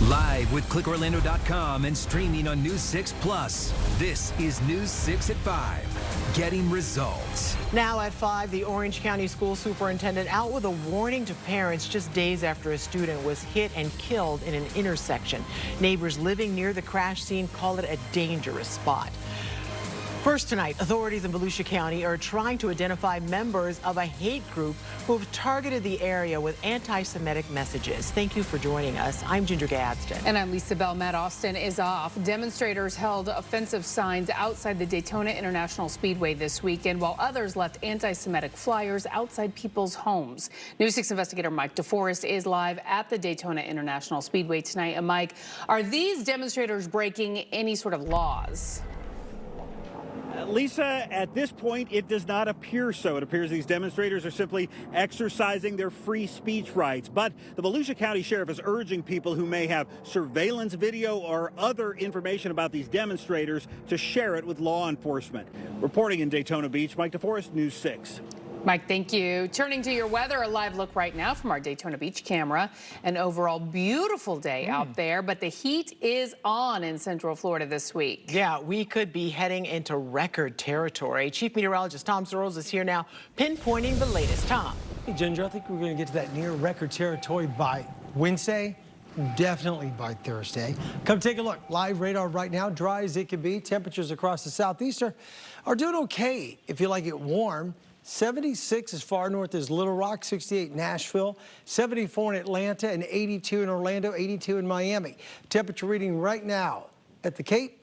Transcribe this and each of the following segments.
Live with clickorlando.com and streaming on News 6 Plus. This is News 6 at 5. Getting results. Now at 5, the Orange County school superintendent out with a warning to parents just days after a student was hit and killed in an intersection. Neighbors living near the crash scene call it a dangerous spot. First tonight, authorities in Volusia County are trying to identify members of a hate group who have targeted the area with anti-Semitic messages. Thank you for joining us. I'm Ginger Gadsden. And I'm Lisa Bell. Matt Austin is off. Demonstrators held offensive signs outside the Daytona International Speedway this weekend, while others left anti-Semitic flyers outside people's homes. News 6 investigator Mike DeForest is live at the Daytona International Speedway tonight. And Mike, are these demonstrators breaking any sort of laws? Lisa, at this point, it does not appear so. It appears these demonstrators are simply exercising their free speech rights. But the Volusia County Sheriff is urging people who may have surveillance video or other information about these demonstrators to share it with law enforcement. Reporting in Daytona Beach, Mike DeForest, News 6. Mike, thank you. Turning to your weather, a live look right now from our Daytona Beach camera. An overall beautiful day out there, but the heat is on in Central Florida this week. Yeah, we could be heading into record territory. Chief Meteorologist Tom Searles is here now, pinpointing the latest. Tom. Hey, Ginger, I think we're going to get to that near record territory by Wednesday, definitely by Thursday. Come take a look. Live radar right now, dry as it can be. Temperatures across the southeast are doing okay if you like it warm. 76 as far north as Little Rock, 68 Nashville, 74 in Atlanta, and 82 in Orlando, 82 in Miami. Temperature reading right now at the Cape,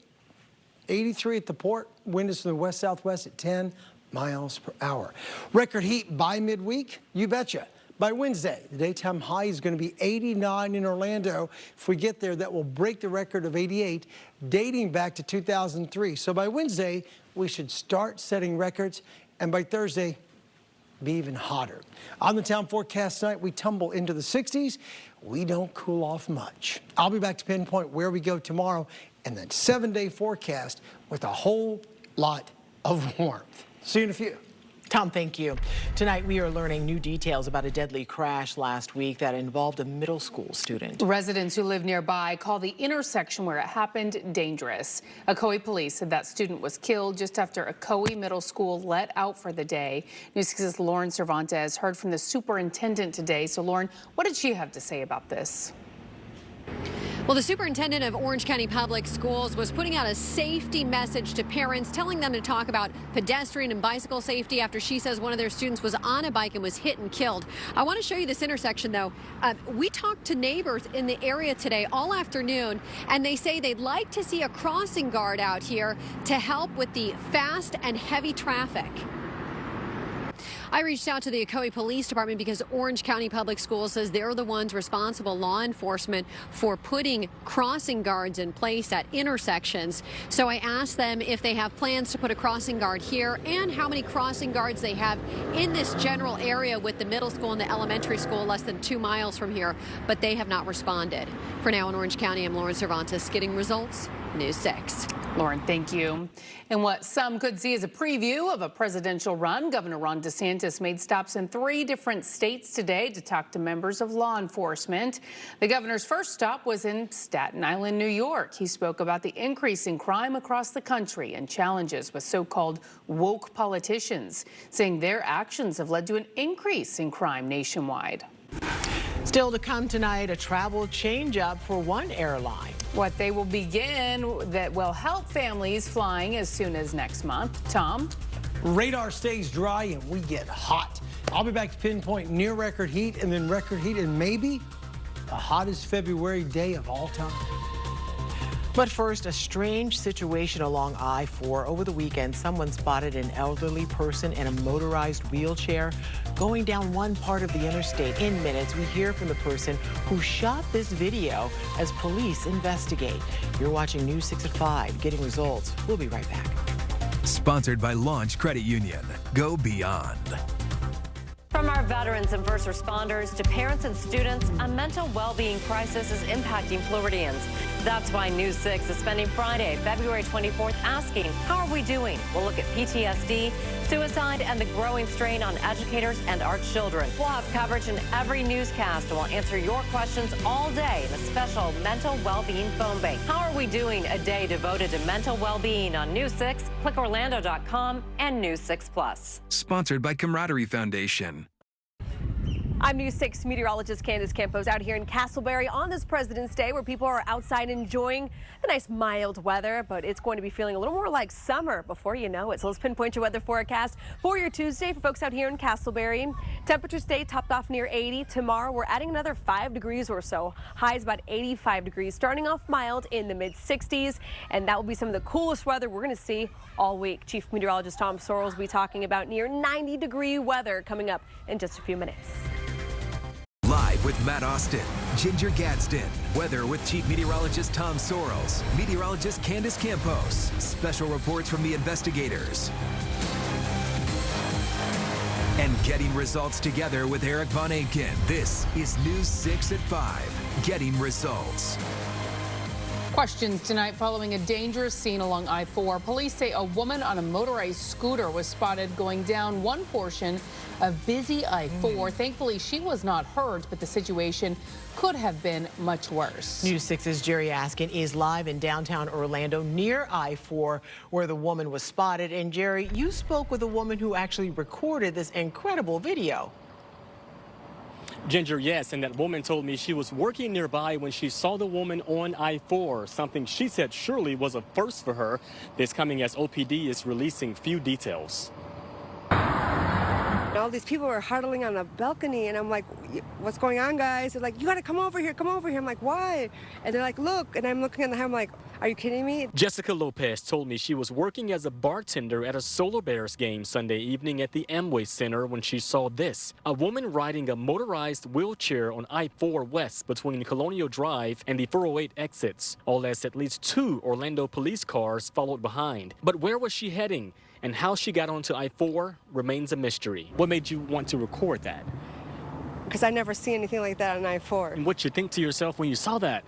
83 at the port, wind is from the west-southwest at 10 miles per hour. Record heat by midweek, you betcha. By Wednesday, the daytime high is going to be 89 in Orlando. If we get there, that will break the record of 88, dating back to 2003. So by Wednesday, we should start setting records. And by Thursday, be even hotter. On the town forecast tonight, we tumble into the 60s. We don't cool off much. I'll be back to pinpoint where we go tomorrow and that 7-day forecast with a whole lot of warmth. See you in a few. Tom, thank you. Tonight, we are learning new details about a deadly crash last week that involved a middle school student. Residents who live nearby call the intersection where it happened dangerous. Ocoee police said that student was killed just after Ocoee Middle School let out for the day. News 6's Lauren Cervantes heard from the superintendent today. So, Lauren, what did she have to say about this? Well, the superintendent of Orange County Public Schools was putting out a safety message to parents, telling them to talk about pedestrian and bicycle safety after she says one of their students was on a bike and was hit and killed. I want to show you this intersection, though. We talked to neighbors in the area today all afternoon, and they say they'd like to see a crossing guard out here to help with the fast and heavy traffic. I reached out to the Ocoee Police Department because Orange County Public Schools says they're the ones responsible, law enforcement, for putting crossing guards in place at intersections. So I asked them if they have plans to put a crossing guard here and how many crossing guards they have in this general area with the middle school and the elementary school less than 2 miles from here, but they have not responded. For now in Orange County, I'm Lauren Cervantes, getting results, News 6. Lauren, thank you. And what some could see as a preview of a presidential run, Governor DeSantis made stops in 3 different states today to talk to members of law enforcement. The governor's first stop was in Staten Island, New York. He spoke about the increase in crime across the country and challenges with so-called woke politicians, saying their actions have led to an increase in crime nationwide. Still to come tonight, a travel change-up for one airline. What they will begin that will help families flying as soon as next month. Tom? Radar stays dry and we get hot. I'll be back to pinpoint near record heat and then record heat and maybe the hottest February day of all time. But first, a strange situation along I-4. Over the weekend, someone spotted an elderly person in a motorized wheelchair going down one part of the interstate. In minutes, we hear from the person who shot this video as police investigate. You're watching News 6 at 5, getting results. We'll be right back. Sponsored by Launch Credit Union. Go beyond. From our veterans and first responders to parents and students, a mental well-being crisis is impacting Floridians. That's why News 6 is spending Friday, February 24th, asking, how are we doing? We'll look at PTSD, suicide, and the growing strain on educators and our children. We'll have coverage in every newscast, and we'll answer your questions all day in a special mental well-being phone bank. How are we doing? A day devoted to mental well-being on News 6, clickorlando.com, and News 6 Plus. Sponsored by Camaraderie Foundation. I'm News 6 meteorologist Candace Campos out here in Castleberry on this President's Day, where people are outside enjoying the nice mild weather, but it's going to be feeling a little more like summer before you know it. So let's pinpoint your weather forecast for your Tuesday for folks out here in Castleberry. Temperatures stay topped off near 80. Tomorrow we're adding another 5 degrees or so. Highs about 85 degrees, starting off mild in the mid 60s, and that will be some of the coolest weather we're going to see all week. Chief Meteorologist Tom Sorrells will be talking about near 90-degree weather coming up in just a few minutes. Live with Matt Austin, Ginger Gadsden, weather with Chief Meteorologist Tom Sorrells, Meteorologist Candace Campos, special reports from the investigators, and getting results together with Eric Von Aken. This is News 6 at 5, getting results. Questions tonight following a dangerous scene along I-4. Police say a woman on a motorized scooter was spotted going down one portion of busy I-4. Thankfully, she was not hurt, but the situation could have been much worse. News 6's Jerry Askin is live in downtown Orlando near I-4 where the woman was spotted. And Jerry, you spoke with a woman who actually recorded this incredible video. Ginger, yes, and that woman told me she was working nearby when she saw the woman on I-4, something she said surely was a first for her. This coming as OPD is releasing few details. All these people were huddling on the balcony, and I'm like, what's going on, guys? They're like, you gotta come over here, come over here. I'm like, why? And they're like, look, and I'm looking at the I'm like, are you kidding me? Jessica Lopez told me she was working as a bartender at a Solar Bears game Sunday evening at the Amway Center when she saw this. A woman riding a motorized wheelchair on I-4 West between Colonial Drive and the 408 exits. All as at least 2 Orlando police cars followed behind. But where was she heading? And how she got onto I-4 remains a mystery. What made you want to record that? Because I never see anything like that on I-4. And what you think to yourself when you saw that?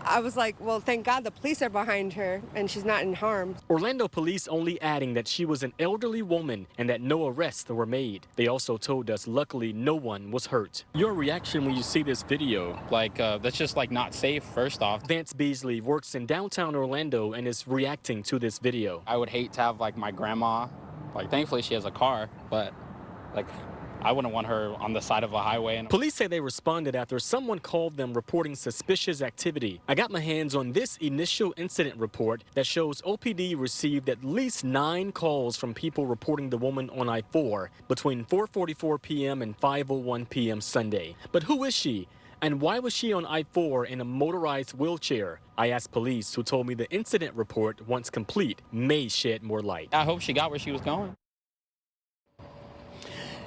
I was like, well, thank God the police are behind her and she's not in harm. Orlando police only adding that she was an elderly woman and that no arrests were made. They also told us luckily no one was hurt. Your reaction when you see this video? That's just not safe, first off. Vance Beasley works in downtown Orlando and is reacting to this video. I would hate to have my grandma, thankfully she has a car, but I wouldn't want her on the side of a highway. Police say they responded after someone called them reporting suspicious activity. I got my hands on this initial incident report that shows OPD received at least 9 calls from people reporting the woman on I-4 between 4:44 p.m. and 5:01 p.m. Sunday. But who is she? And why was she on I-4 in a motorized wheelchair? I asked police, who told me the incident report, once complete, may shed more light. I hope she got where she was going.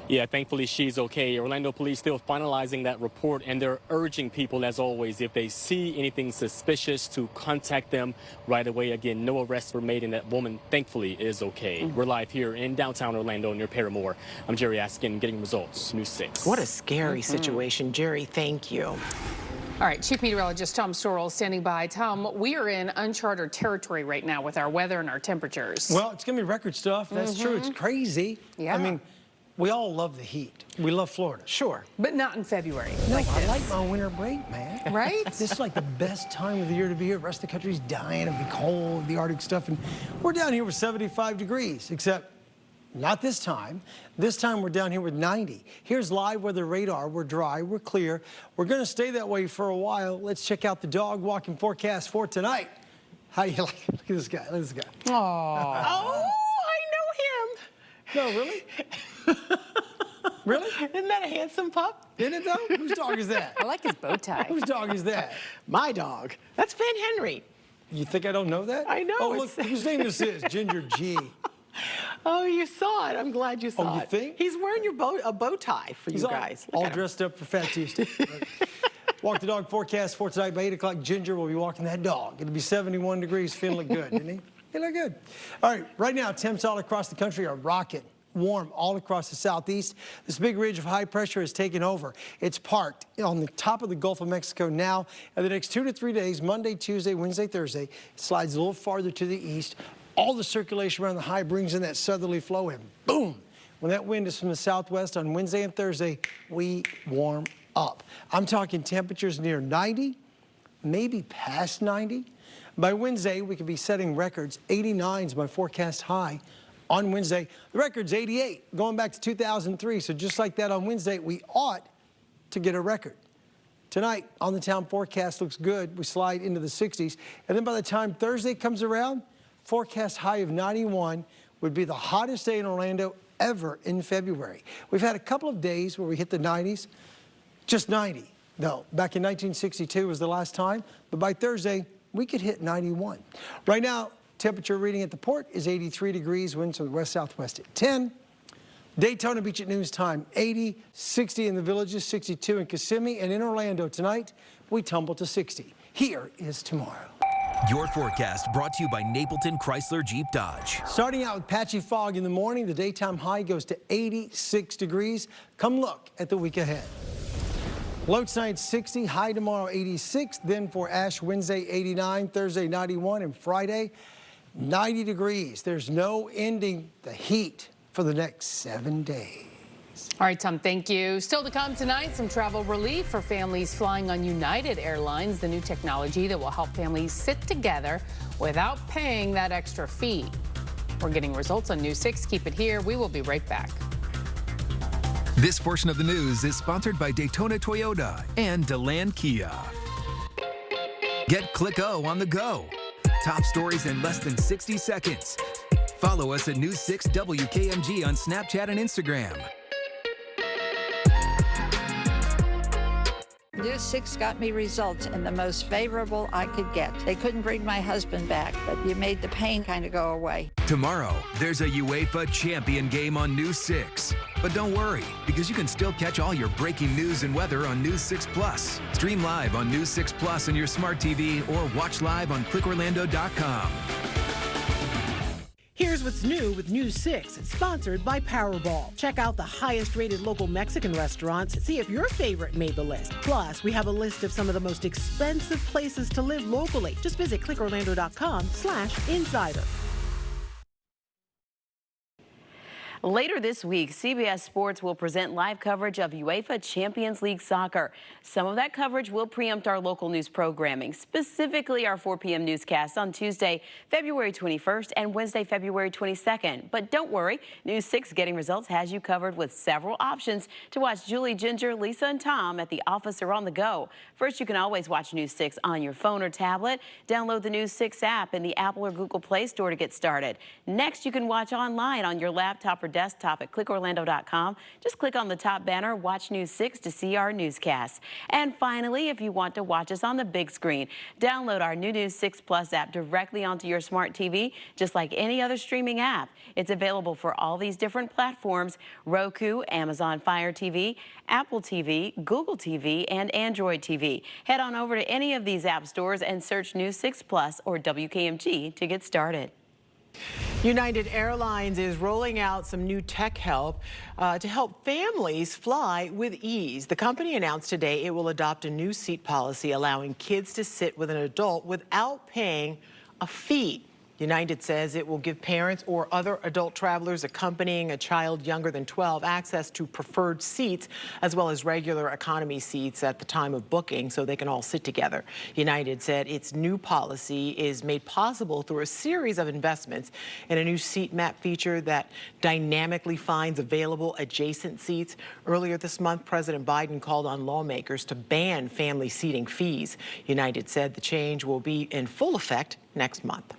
Yeah, thankfully she's okay. Orlando police still finalizing that report, and they're urging people, as always, if they see anything suspicious, to contact them right away. Again, no arrests were made, and that woman, thankfully, is okay. We're live here in downtown Orlando near Paramore. I'm Jerry Askin, getting results, News 6. What a scary situation. Jerry, thank you. All right, Chief Meteorologist Tom Sorrells standing by. Tom, we are in uncharted territory right now with our weather and our temperatures. Well, it's going to be record stuff. That's true. It's crazy. Yeah. I mean, we all love the heat. We love Florida. Sure. But not in February. No, like I this. like my winter break, man. Right? This is the best time of the year to be here. The rest of the country's dying of the cold, the Arctic stuff, and we're down here with 75 degrees, except not this time. This time we're down here with 90. Here's live weather radar. We're dry, we're clear. We're going to stay that way for a while. Let's check out the dog walking forecast for tonight. How you like it? Look at this guy. Look at this guy. Oh, I know him. No, really? Really? Isn't that a handsome pup? Isn't it, though? Whose dog is that? I like his bow tie. Whose dog is that? My dog. That's Van Henry. You think I don't know that? I know. Oh, look, whose name this is? Ginger G. Oh, you saw it. I'm glad you saw it. Oh, you think? He's wearing a bow tie for you guys. All dressed up for Fat Tuesday. Walk the dog forecast for tonight by 8 o'clock. Ginger will be walking that dog. It'll be 71 degrees, feeling good, isn't he? He look good. All right, right now, temps all across the country are rocking. Warm all across the southeast. This big ridge of high pressure has taken over. It's parked on the top of the Gulf of Mexico now. In the next 2 to 3 days, Monday, Tuesday, Wednesday, Thursday, it slides a little farther to the east. All the circulation around the high brings in that southerly flow, and boom, when that wind is from the southwest on Wednesday and Thursday, we warm up. I'm talking temperatures near 90, maybe past 90. By Wednesday, we could be setting records. 89 is my forecast high on Wednesday. The record's 88, going back to 2003. So just like that on Wednesday, we ought to get a record. Tonight, on the town forecast looks good. We slide into the 60s. And then by the time Thursday comes around, forecast high of 91 would be the hottest day in Orlando ever in February. We've had a couple of days where we hit the 90s, just 90, though. Back in 1962 was the last time, but by Thursday, we could hit 91. Right now, temperature reading at the port is 83 degrees, winds from the west-southwest at 10. Daytona Beach at news time, 80, 60 in the Villages, 62 in Kissimmee, and in Orlando tonight, we tumble to 60. Here is tomorrow. Your forecast brought to you by Napleton Chrysler Jeep Dodge. Starting out with patchy fog in the morning, the daytime high goes to 86 degrees. Come look at the week ahead. Low tonight 60, high tomorrow 86. Then for Ash Wednesday 89, Thursday 91, and Friday 90 degrees. There's no ending the heat for the next 7 days. All right, Tom, thank you. Still to come tonight, some travel relief for families flying on United Airlines, the new technology that will help families sit together without paying that extra fee. We're getting results on News 6. Keep it here. We will be right back. This portion of the news is sponsored by Daytona Toyota and DeLand Kia. Get Click O on the go. Top stories in less than 60 seconds. Follow us at News 6 WKMG on Snapchat and Instagram. News 6 got me results and the most favorable I could get. They couldn't bring my husband back, but you made the pain kind of go away. Tomorrow, there's a UEFA champion game on News 6. But don't worry, because you can still catch all your breaking news and weather on News 6 Plus. Stream live on News 6 Plus on your smart TV or watch live on clickorlando.com. Here's what's new with News 6, sponsored by Powerball. Check out the highest rated local Mexican restaurants. See if your favorite made the list. Plus, we have a list of some of the most expensive places to live locally. Just visit clickorlando.com/insider. Later this week, CBS Sports will present live coverage of UEFA Champions League soccer. Some of that coverage will preempt our local news programming, specifically our 4 p.m. newscast on Tuesday, February 21st and Wednesday, February 22nd. But don't worry, News 6 Getting Results has you covered with several options to watch Julie, Ginger, Lisa, and Tom at the office or on the go. First, you can always watch News 6 on your phone or tablet. Download the News 6 app in the Apple or Google Play Store to get started. Next, you can watch online on your laptop or desktop at clickorlando.com. Just click on the top banner, Watch News 6 to see our newscasts. And finally, if you want to watch us on the big screen, download our new News 6 Plus app directly onto your smart TV, just like any other streaming app. It's available for all these different platforms: Roku, Amazon Fire TV, Apple TV, Google TV, and Android TV. Head on over to any of these app stores and search News 6 Plus or WKMG to get started. United Airlines is rolling out some new tech help to help families fly with ease. The company announced today it will adopt a new seat policy allowing kids to sit with an adult without paying a fee. United says it will give parents or other adult travelers accompanying a child younger than 12 access to preferred seats, as well as regular economy seats at the time of booking, so they can all sit together. United said its new policy is made possible through a series of investments in a new seat map feature that dynamically finds available adjacent seats. Earlier this month, President Biden called on lawmakers to ban family seating fees. United said the change will be in full effect next month.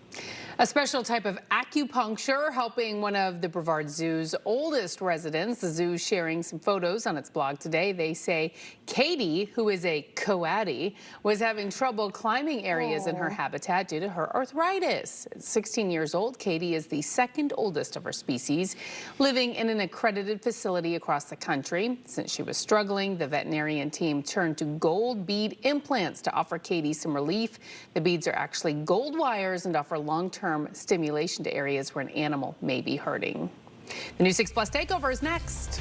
A special type of acupuncture helping one of the Brevard Zoo's oldest residents. The zoo sharing some photos on its blog today. They say Katie, who is a coati, was having trouble climbing areas in her habitat due to her arthritis. At 16 years old, Katie is the second oldest of her species, living in an accredited facility across the country. Since she was struggling, the veterinarian team turned to gold bead implants to offer Katie some relief. The beads are actually gold wires and offer long-term stimulation to areas where an animal may be hurting. The News 6 Plus Takeover is next.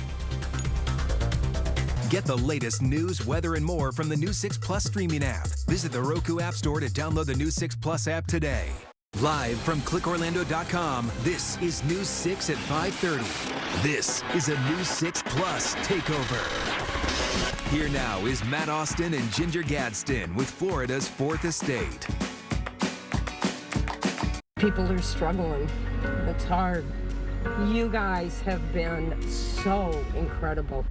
Get the latest news, weather, and more from the News 6 Plus streaming app. Visit the Roku App Store to download the News 6 Plus app today. Live from clickorlando.com, this is News 6 at 5:30. This is a News 6 Plus takeover. Here now is Matt Austin and Ginger Gadsden with Florida's 4th Estate. People are struggling. It's hard. You guys have been so incredible.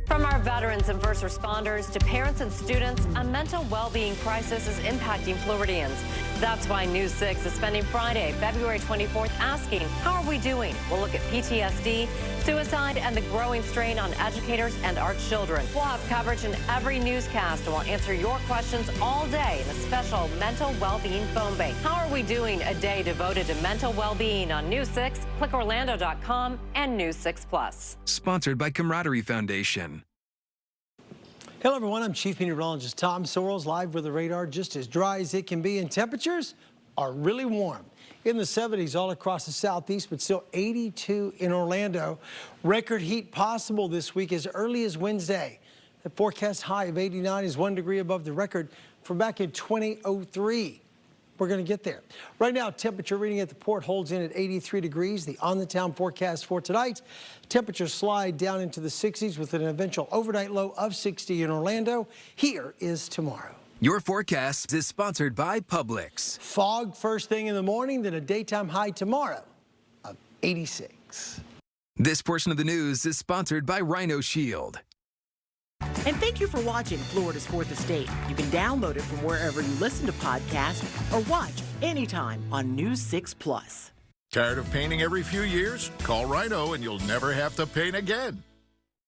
From our veterans and first responders to parents and students, a mental well-being crisis is impacting Floridians. That's why News 6 is spending Friday, February 24th, asking, how are we doing? We'll look at PTSD, suicide, and the growing strain on educators and our children. We'll have coverage in every newscast, and we'll answer your questions all day in a special mental well-being phone bank. How are we doing? A day devoted to mental well-being on News 6, clickorlando.com, and News 6 Plus. Sponsored by Camaraderie Foundation. Hello, everyone. I'm Chief Meteorologist Tom Sorrells, live with the radar, just as dry as it can be, and temperatures are really warm. In the 70s all across the southeast, but still 82 in Orlando. Record heat possible this week as early as Wednesday. The forecast high of 89 is 1 degree above the record from back in 2003. We're going to get there. Right now, temperature reading at the port holds in at 83 degrees. The on-the-town forecast for tonight, temperatures slide down into the 60s with an eventual overnight low of 60 in Orlando. Here is tomorrow. Your forecast is sponsored by Publix. Fog first thing in the morning, then a daytime high tomorrow of 86. This portion of the news is sponsored by Rhino Shield. And thank you for watching Florida's 4th Estate. You can download it from wherever you listen to podcasts or watch anytime on News 6 Plus. Tired of painting every few years? Call Rhino and you'll never have to paint again.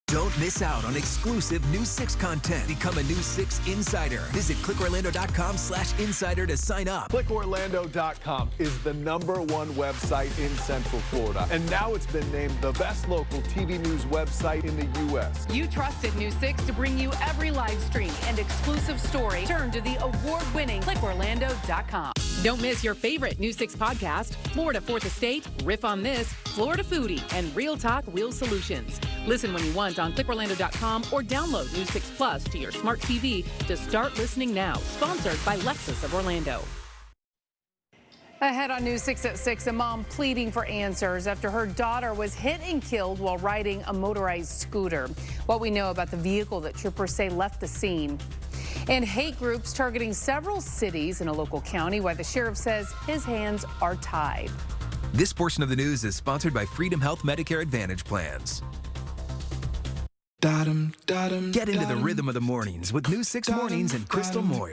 Don't miss out on exclusive News 6 content. Become a News 6 insider. Visit clickorlando.com/insider to sign up. Clickorlando.com is the #1 website in Central Florida. And now it's been named the best local TV news website in the U.S. You trusted News 6 to bring you every live stream and exclusive story. Turn to the award-winning clickorlando.com. Don't miss your favorite News 6 podcast, Florida 4th Estate, Riff on This, Florida Foodie, and Real Talk Real Solutions. Listen when you want on clickorlando.com or download News 6 Plus to your smart TV to start listening now. Sponsored by Lexus of Orlando. Ahead on News 6 at 6, a mom pleading for answers after her daughter was hit and killed while riding a motorized scooter. What we know about the vehicle that troopers say left the scene. And hate groups targeting several cities in a local county, why the sheriff says his hands are tied. This portion of the news is sponsored by Freedom Health Medicare Advantage plans. Get into the rhythm of the mornings with News 6 Mornings and Crystal Moyer.